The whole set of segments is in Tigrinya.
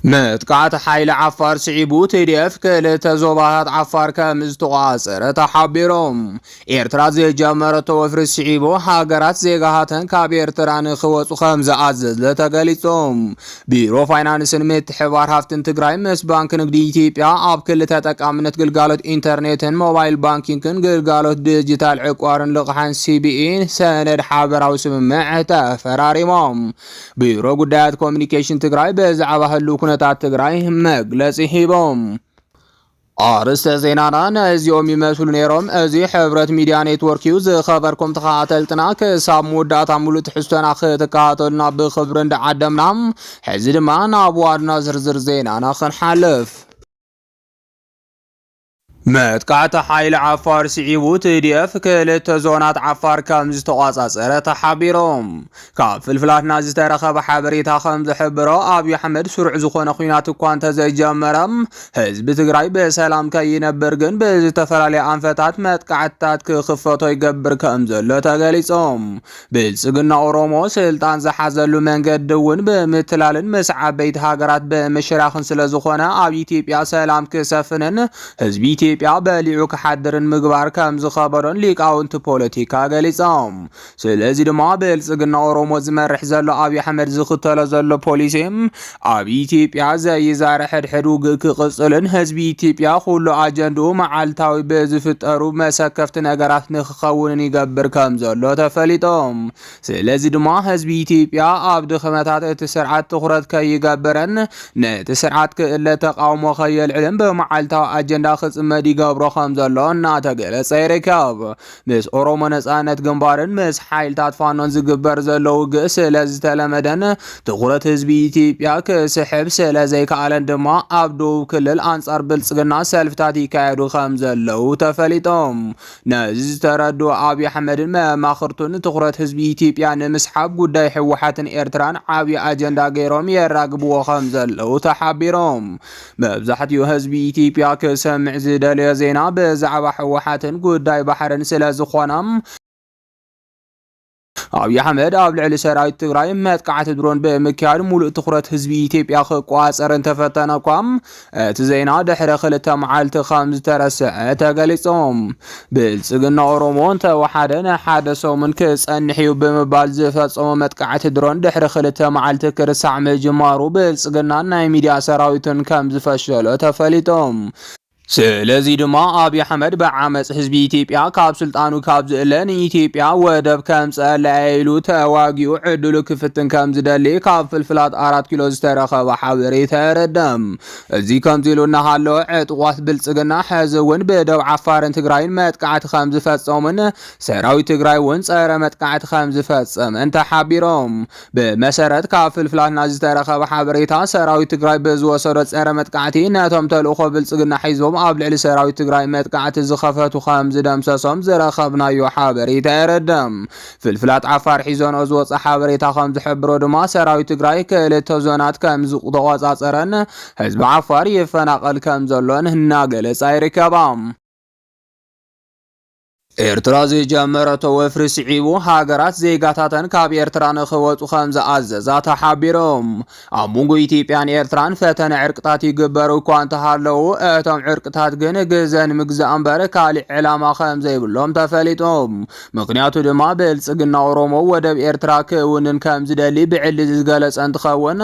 متقعت حيل عفار سعيبو تيديف كلتا زوبات عفار كمزتقاصر تحبيرهم إيرترا زي جمرة وفر سعيبو هاجرات زيغهاتن كاب إيرتران خوصو خمز عزز لتقاليتهم بيرو فاينانسن متحوار هافتن تقراي مس بانك نقدي إثيوبيا آب كلتا تقامنت قلقالت إنترنتن موبايل بانكينكن قلقالت ديجيتال عقوارن لقحان CBE سند حابراو سممع تفراريمهم بيرو قدات كوميونيكيشن تقراي بزعبها اللوكنة تግራይ መግለጽ ሂቦም አርስተ ዜናና ነዚኦም ይመስሉ ነሮም እዚ ሕብረት ሚዲያ ኔትወርክ ዩ ዝኸበርኩም ተኻተልትና ከሳብ ሙዳታ ሙሉ ትሕዝቶና ከተካተልና ብኽብር እንደዓደምና ሕዚ ድማ ናብ ዋና ዝርዝር ዜናና ክንሓልፍ متقعت حيل عفار سعيبو TDF كلتا زونات عفار كامز تقاصصر تحبيرهم كاب فلفلات ناز ترخب حبريتا خمز حبرو ابي احمد سرع زخونه خينات كوان تزجمرم حزب تግራይ بسلام كينبر ግን بزتفلالي انفتات متقعتات كخفتو يقبر كامزل تغليصوم بلصقنا اورومو سلطان زحزلو መንገድ ደውን በመትላልን መስዓ ቤት ሀገራት በመሽራኽን ስለዝኾነ ኣብ ኢትዮጵያ ሰላም ክሰፍንን ህዝቢ ኢትዮጵያ በሊዑ ከሐድርን ምግባር ከም ዝኸበሮን ሊቃውንት ፖለቲካ ገሊጾም ስለዚህ ድማ በልጽግና ኦሮሞ ዝመርሕ ዘሎ አብይ አሕመድ ዝኽተሎ ዘሎ ፖሊሲም ኣብ ኢትዮጵያ ዘይዛረ ሕድሕዱ ክቅጽልን ህዝቢ ኢትዮጵያ ሁሉ አጀንዱ መዓልታዊ በዝፍጠሩ መሰከፍት ነገራት ንኽኸውን ይገብር ከም ዘሎ ተፈሊጦም ስለዚህ ድማ ህዝቢ ኢትዮጵያ ኣብ ድኽመታት እቲ ስርዓት ትኹረት ከይገብረን ነቲ ስርዓት ክእለ ተቃውሞ ከየልዕልን በመዓልታዊ አጀንዳ ክጽመድ يقبرو خمزلو እናተገለጸ ይርከብ ምስ ኦሮሞ ነጻነት ግንባርን ምስ ሓይልታት ፋኖን ዝግበር ዘሎ ግእስ ስለዝተለመደን ትኹረት ህዝቢ ኢትዮጵያ ክስሕብ ስለዘይከኣለን ድማ ኣብ ደቡብ ክልል አንጻር ብልጽግና ሰልፍታት ይካየዱ ከምዘለው ተፈሊጦም ነዚ ዝተረዱ አብይ አሕመድን መማኽርቱን ትኹረት ህዝቢ ኢትዮጵያ ንምስሓብ ጉዳይ ህወሓትን ኤርትራን ዓብይ አጀንዳ ገይሮም የራግብዎ ከምዘለው ተሓቢሮም መብዛሕትኡ ህዝቢ ኢትዮጵያ ክሰምዕ ዝደልዮ ዜና ብዛዕባ ህወሓትን ጉዳይ ባሕርን ስለዝኾነም አብይ አሕመድ ኣብ ልዕሊ ሰራዊት ትግራይ መጥቃዕቲ ድሮን ብምክያድ ሙሉእ ትኹረት ህዝቢ ኢትዮጵያ ክቋፀርን ተፈተነኳም እቲ ዜና ድሕሪ ክልተ መዓልቲ ከም ዝተረስዐ ተገሊጾም ብልጽግና ኦሮሞን ተዋሓደን ሓደ ሰሙን ክጸንሕ እዩ ብምባል ዝፈጸሞ መጥቃዕቲ ድሮን ድሕሪ ክልተ መዓልቲ ክርሳዕ ምጅማሩ ብልጽግና ናይ ሚድያ ሰራዊትን ከም ዝፈሸሎ ተፈሊጦም ስለዚህ ድማ አብይ አሕመድ በዓመጽ ህዝቢ ኢትዮጵያ ካብ ስልጣኑ ካብ ዝእለን ኢትዮጵያ ወደብ ከምጸለይሉ ተዋጊኡ ዕድሉ ክፍትን ከም ዝደሊ ካብ ፍልፍላት 4 ኪሎ ዝተረኸበ ሓበሬታ ተረደም እዚ ከምዚሉና ሃሎ ዕጥቋት ብልጽግና ሕዝውን በደብ ዓፋርን ትግራይን መጥቃዕቲ ከም ዝፈጸሙን ሰራዊት ትግራይ ውን ጸረ መጥቃዕቲ ከም ዝፈጸመን ተሓቢሮም በመሰረት ካብ ፍልፍላት ዝተረኸበ ሓበሬታ ሰራዊት ትግራይ በዝወሰዶ ጸረ መጥቃዕቲ ነቶም ተልእኾ ብልጽግና ሒዞም ኣብ ልዕሊ ሰራዊት ትግራይ መጥቃዕቲ ዝኸፈቱ ከም ዝደምሰሶም ዝረኸብናዮ ሓበሬታ የረድም ፍልፍላት ዓፋር ሒዞን ዝወፀ ሓበሬታ ከም ዝሕብሮ ድማ ሰራዊት ትግራይ ክልተ ዞናት ከም ዝቆጻጸረን ህዝቢ ዓፋር ይፈናቀል ከም ዘሎን እናገለጸ ይርከባም ኤርትራ ዘጀመረቶ ወፍሪ ስዒቡ ሃገራት ዜጋታተን ካብ ኤርትራ ንኽወጹ ከም ዝኣዘዛ ተሓቢሮም ኣብ መንጎ ኢትዮጵያን ኤርትራን ፈተነ ዕርቅታት ይግበሩ እኳ እንተሃለዉ እቶም ዕርቅታት ግን ግዘን ምግዛእ እምበር ካሊእ ዕላማ ከም ዘይብሎም ተፈሊጦም ምክንያቱ ድማ ብልጽግና ኦሮሞ ወደብ ኤርትራ ክውንን ከም ዝደሊ ብዕሊ ዝገለጸ እንትኸውን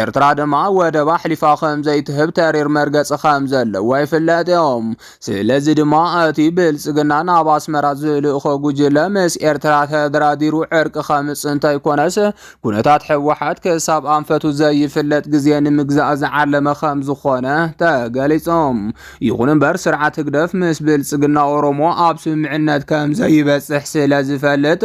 ኤርትራ ድማ ወደብ ኣሕሊፋ ከም ዘይትህብ ተሪር መርገጽ ከም ዘለዎ ይፍለጥ እዮም ስለዚ ድማ እቲ ብልጽግና ናብ አስመራ ዝልእኾ ጉጅለ ምስ ኤርትራ ተደራዲሩ ዕርቂ ከምጽ እንታይ ኮነስ ኩነታት ህወሓት ከሳብ አንፈቱ ዘይፍለጥ ግዜ ንምግዛእ ዝዓለመ ከም ዝኾነ ተገሊጾም ይኹን እምበር ስርዓት ህግደፍ ምስ ብልጽግና ኦሮሞ ኣብ ስምዕነት ከም ዘይበጽሕ ስለዝፈልጥ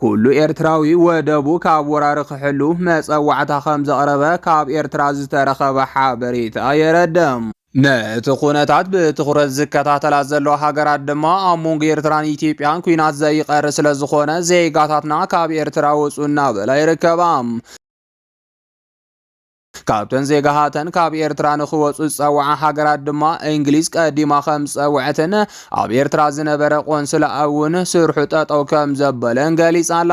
ኩሉ ኤርትራዊ ወደቡ ካብ ወራሪ ክሕሉ መጸዋዕታ ከም ዘቕረበ ካብ ኤርትራ ዝተረኸበ ሓበሬታ የረድም ነቲ ኩነታት ብትኹረት ዝከታተላ ዘሎ ሃገራት ድማ ኣብ መንጎ ኤርትራን ኢትዮጵያን ኩናት ዘይቀር ስለዝኾነ ዜጋታትና ካብ ኤርትራ ወፁ እናበላ ይርከባ ካብተን ዜጋሃተን ካብ ኤርትራ ንኽወፁ ዝፀውዓ ሃገራት ድማ እንግሊዝ ቀዲማ ከም ዝፀውዐትን ኣብ ኤርትራ ዝነበረ ቆንስላ እውን ስርሑ ጠጠው ከም ዘበለን ገሊጻላ።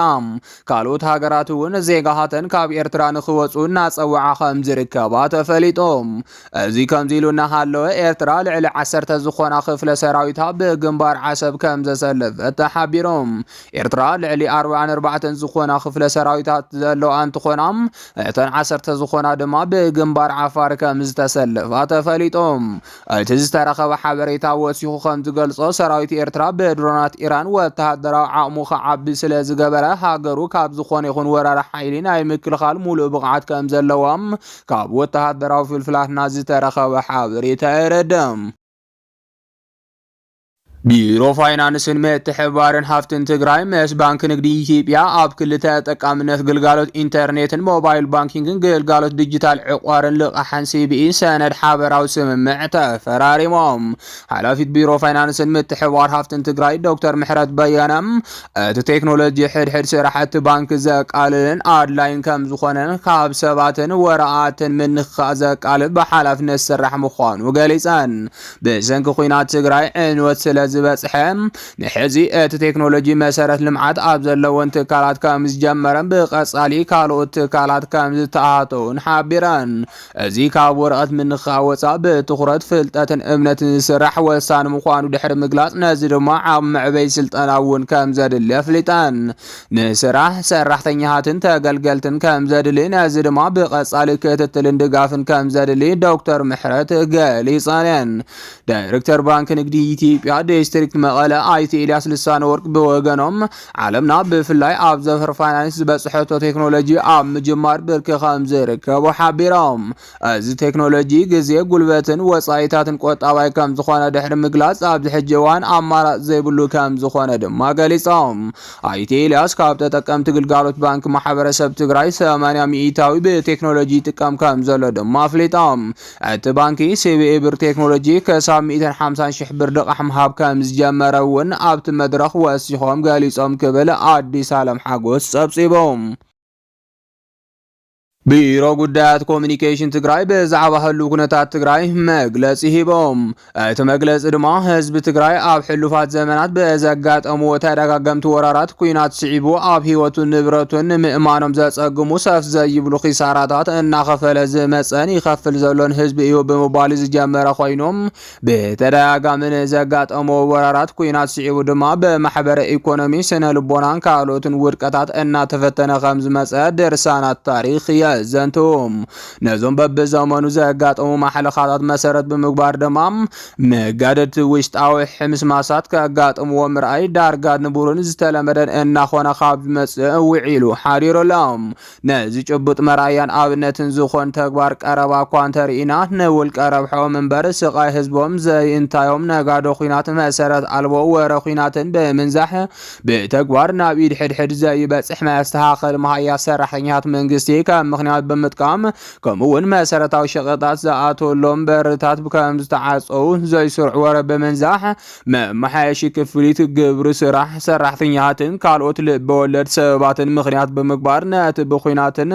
ካልኦት ሃገራት እውን ዜጋሃተን ካብ ኤርትራ ንኽወፁ እናፀውዓ ከም ዝርከባ ተፈሊጦም። እዚ ከምዚ ኢሉ እናሃለወ ኤርትራ ልዕሊ 10 ዝኾና ክፍለ ሰራዊታ ብግንባር ዓሰብ ከም ዘሰለፈት ተሓቢሮም። ኤርትራ ልዕሊ 44 ዝኾና ክፍለ ሰራዊታት ዘለዋ እንትኾና እተን 10 ዝኾና ድማ ብግንባር ዓፋር ከም ዝተሰለፋ ተፈሊጦም። እቲ ዝተረኸበ ሓበሬታ ወሲኹ ከም ዝገልጾ ሰራዊት ኤርትራ ብድሮናት ኢራን ወተሃደራዊ ዓቕሙ ከዓቢ ስለ ዝገበረ ሃገሩ ካብ ዝኾነ ይኹን ወራሪ ሓይሊ ናይ ምክልኻል ሙሉእ ብቕዓት ከም ዘለዎም ካብ ወተሃደራዊ ፍልፍላትና ዝተረኸበ ሓበሬታ የረድም። ቢሮ ፋይናንስን ምትሕብባርን ሃፍትን ትግራይ ምስ ባንክ ንግዲ ኢትዮጵያ ኣብ ክልተ ተጠቃምነት ግልጋሎት ኢንተርኔትን ሞባይል ባንኪንግን ግልጋሎት ዲጂታል ዕቋርን ልቓሕን ሲቢኢ ሰነድ ሓበራዊ ስምምዕ ተፈራሪሞም። ሓላፊት ቢሮ ፋይናንስን ምትሕብባር ሃፍትን ትግራይ ዶክተር ምሕረት በየነም እቲ ቴክኖሎጂ ሕድሕድ ስራሕቲ ባንክ ዘቃልልን ኣድላይን ከም ዝኾነን ካብ ሰባትን ወረኣትን ምንኽኻእ ዘቃልል ብሓላፍነት ስራሕ ምዃኑ ገሊፀን። ብሰንኪ ኩናት ትግራይ ዕንወት ስለ ዝበጽሐም ንሕዚ እቲ ቴክኖሎጂ መሰረት ልምዓት ኣብ ዘለዎን ትካላት ከም ዝጀመረን ብቐጻሊ ካልኦት ትካላት ከም ዝተኣተውን ሓቢረን። እዚ ካብ ወረቐት ምንኽኻእ ወፃኢ ብትኹረት ፍልጠትን እምነትን ዝስራሕ ወሳኒ ምዃኑ ድሕሪ ምግላጽ ነዚ ድማ ዓብ መዕበይ ስልጠና እውን ከም ዘድሊ ኣፍሊጠን። ንስራሕ ሰራሕተኛታትን ተገልገልትን ከም ዘድሊ ነዚ ድማ ብቐጻሊ ክትትልን ድጋፍን ከም ዘድሊ ዶክተር ምሕረት ገሊጸን። ዳይሬክተር ባንክ ንግዲ ኢትዮጵያ ዲስትሪክት መቐለ ኣይቲ ኤልያስ ልሳነ ወርቅ ብወገኖም ዓለምና ብፍላይ ኣብ ዘርፊ ፋይናንስ ዝበፅሐቶ ቴክኖሎጂ ኣብ ምጅማር ብርኪ ከም ዝርከቡ ሓቢሮም። እዚ ቴክኖሎጂ ግዜ ጉልበትን ወፃኢታትን ቆጣባይ ከም ዝኾነ ድሕሪ ምግላጽ ኣብዚ ሕጂ እዋን ኣማራጭ ዘይብሉ ከም ዝኾነ ድማ ገሊፆም። ኣይቲ ኤልያስ ካብ ተጠቀምቲ ግልጋሎት ባንኪ ማሕበረሰብ ትግራይ 80% ብቴክኖሎጂ ይጥቀም ከም ዘሎ ድማ ኣፍሊጦም። እቲ ባንኪ ሲቢኢ ብር ቴክኖሎጂ ክሳብ 150,000 ብር ልቓሕ ምሃብ ከም ዝጀመረ እውን ኣብቲ መድረኽ ወሲኾም ገሊፆም ክብል ኣዲስ ዓለም ሓጎስ ጸብጺቦም። ቢሮ ጉዳያት ኮሚኒኬሽን ትግራይ ብዛዕባ ህልው ኩነታት ትግራይ መግለጺ ሂቦም። እቲ መግለጺ ድማ ህዝቢ ትግራይ ኣብ ሕሉፋት ዘመናት ብዘጋጠሙ ተደጋገምቲ ወራራት ኩናት ስዒቡ ኣብ ህይወቱን ንብረቱን ንምእማኖም ዘጸግሙ ሰፍ ዘይብሉ ኺሳራታት እናኸፈለ ዝመጸን ይኸፍል ዘሎን ህዝቢ እዩ ብምባል ዝጀመረ ኮይኖም ብተደጋጋሚ ንዘጋጠሙ ወራራት ኩናት ስዒቡ ድማ ብማሕበረ ኢኮኖሚ ስነ ልቦናን ካልኦትን ውድቀታት እናተፈተነ ከም ዝመጸ ድርሳናት ታሪኽ ዘንቶም ነዞም በብዘመኑ ዘጋጠሙ ማሕለኻታት መሰረት ብምግባር ድማ መጋደድ ውሽጣዊ ሕምስማሳት ከጋጥምዎ ምርኣይ ዳርጋ ንቡርን ዝተለመደን እናኾነ ካብ ዝመጽእ ውዒሉ ሓዲሮሎም። ነዚ ጭቡጥ መራያን ኣብነትን ዝኾን ተግባር ቀረባ እኳ እንተርኢና ንውልቀ ረብሖም እምበር ስቓይ ህዝቦም ዘይእንታዮም ነጋዶ ኩናት መሰረት ኣልቦ ወረ ኩናትን ብምንዛሕ ብተግባር ናብ ኢድ ሕድሕድ ዘይበጽሕ መስተኻኸል መሃያ ሰራሕተኛታት መንግስቲ ከም ምክንያት ብምጥቃም ከምኡውን መሰረታዊ ሸቐጣት ዝኣተወሎም በርታት ከም ዝተዓፀው ዘይስርዕ ወረ ብምንዛሕ መማሓየሺ ክፍሊት ግብሪ ስራሕ ሰራሕተኛታትን ካልኦት ልበወለድ ሰበባትን ምክንያት ብምግባር ነቲ ብኩናትን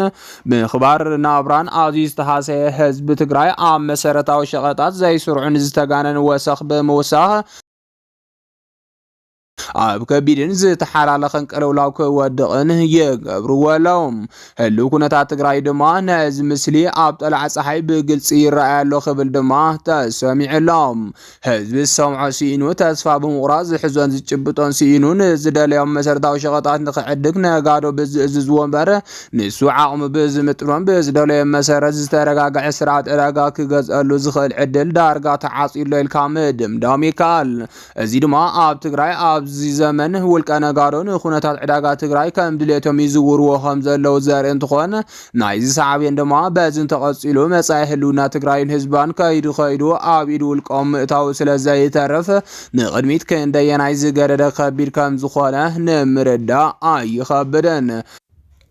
ምኽባር ናብራን ኣዝዩ ዝተሃሰየ ህዝቢ ትግራይ ኣብ መሰረታዊ ሸቐጣት ዘይስርዑን ዝተጋነን ወሰኽ ብምውሳኽ ኣብ ከቢድን ዝተሓላለኸን ቅልውላው ክወድቕን ይገብርዎ ኣለዎም። ህልው ኩነታት ትግራይ ድማ ነዚ ምስሊ ኣብ ጠልዓ ፀሓይ ብግልፂ ይረኣይ ኣሎ ክብል ድማ ተሰሚዑሎም። ህዝቢ ዝሰምዖ ሲኢኑ ተስፋ ብምቑራጽ ዝሕዞን ዝጭብጦን ሲኢኑ ንዝደለዮም መሰረታዊ ሸቐጣት ንኽዕድግ ነጋዶ ብዝእዝዝዎ እምበር ንሱ ዓቕሚ ብዝምጥኖም ብዝደለዮ መሰረት ዝተረጋግዐ ስርዓት ዕዳጋ ክገዝአሉ ዝኽእል ዕድል ዳርጋ ተዓፂሉ ኢልካ ምድምዳም ይከኣል። እዚ ድማ ኣብ ትግራይ ኣብዚ ዘመን ውልቀ ነጋዶ ንኩነታት ዕዳጋ ትግራይ ከም ድሌቶም ይዝውርዎ ከም ዘለዉ ዘርኢ እንትኾን ናይዚ ሰዓብየን ድማ በዝን ተቐፂሉ መጻኢ ህልውና ትግራይን ህዝባን ከይዱ ኣብ ኢድ ውልቆም ምእታው ስለ ዘይተርፍ ንቕድሚት ክንደየናይ ዝገደደ ከቢድ ከም ዝኾነ ንምርዳእ ኣይኸብድን።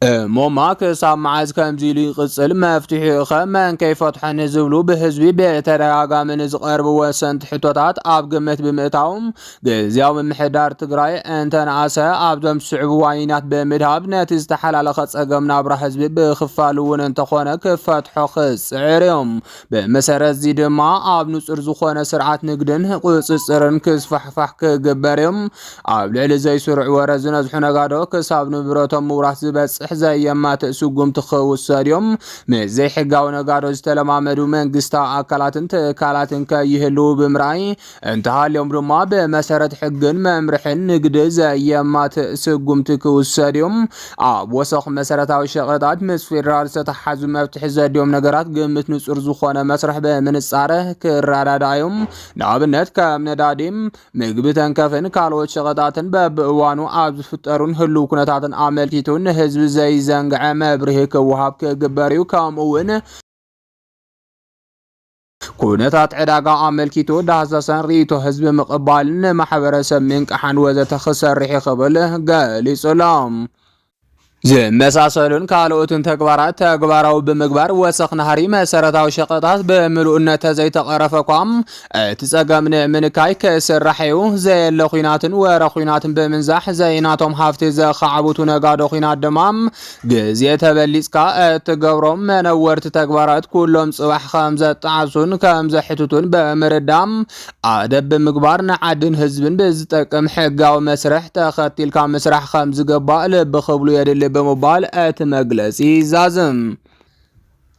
موما كساب معز كمزيلي قصل مفتوحي خمان كيف فتحن زبلو بحزبي بيتراغا من زقرب وسنت حتوتات اب قمت بمئتاوم جزياو من محدار تقراي انتن عاسا اب دم سعب واينات بمدهاب ناتي استحال على خص اقمنا برا حزبي بخفالون انتخونا كفتحو خص عريم بمسارات زيد ما اب نصر زخونا سرعات نقدن قصصرن كسفحفح كقبريم اب لعلي زي سرع ورزنا زحونا قادو كساب نبروتهم وراح زبس زي ما تسوقم تخوص اليوم مزي حقاو نغارو استلمامدو منغستا اكالاتن كيهلو بمراي انتها اليوم رما بمسارة حقن ممرحن نقد زي ما تسوقم تخوص اليوم وسخ مسارتاو شغطات مس فيدرال ستحازو مفتح زاديوم نغارات قمت نصر زخونا مسرح بمن الصاره كرادايوم نابنت كمنداديم مغبتن كفن كالوت شغطاتن ببوانو ابز فطرون هلو كنتاتن عملتيتون حزب زي زنقع مبرهك وهاب كقباريو كامون كونتات عداقا عملكيتو دازاسان ريتو حزب مقبالن محبرسب منك حان وزت خسر ريحي خبله قالي سلام زمساسلون كالوتن تغباراو بمغبار وسخ نهاري مسارتاو شقطات بملؤنت زي تقرفكم تصقمن منكاي كسرحيو زي لخيناتن ورخيناتن بمنزاح زيناتهم حفتي ز خعبوتو نغادو خينات دمام غزي تبليصكا تغبروم منورت تغبارات كلهم صباح 5 طعسون كمزحتتون بمردام ادب بمغبار نعدن حزبن بزطقم حقاو مسرح تختيلكا مسرح 5 غبا لب خبلو يدل بموبايل اتمغلصي زازم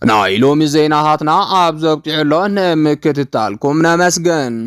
نايلو مزيناتنا ابزوقتيلون مكتتالكم نمسجن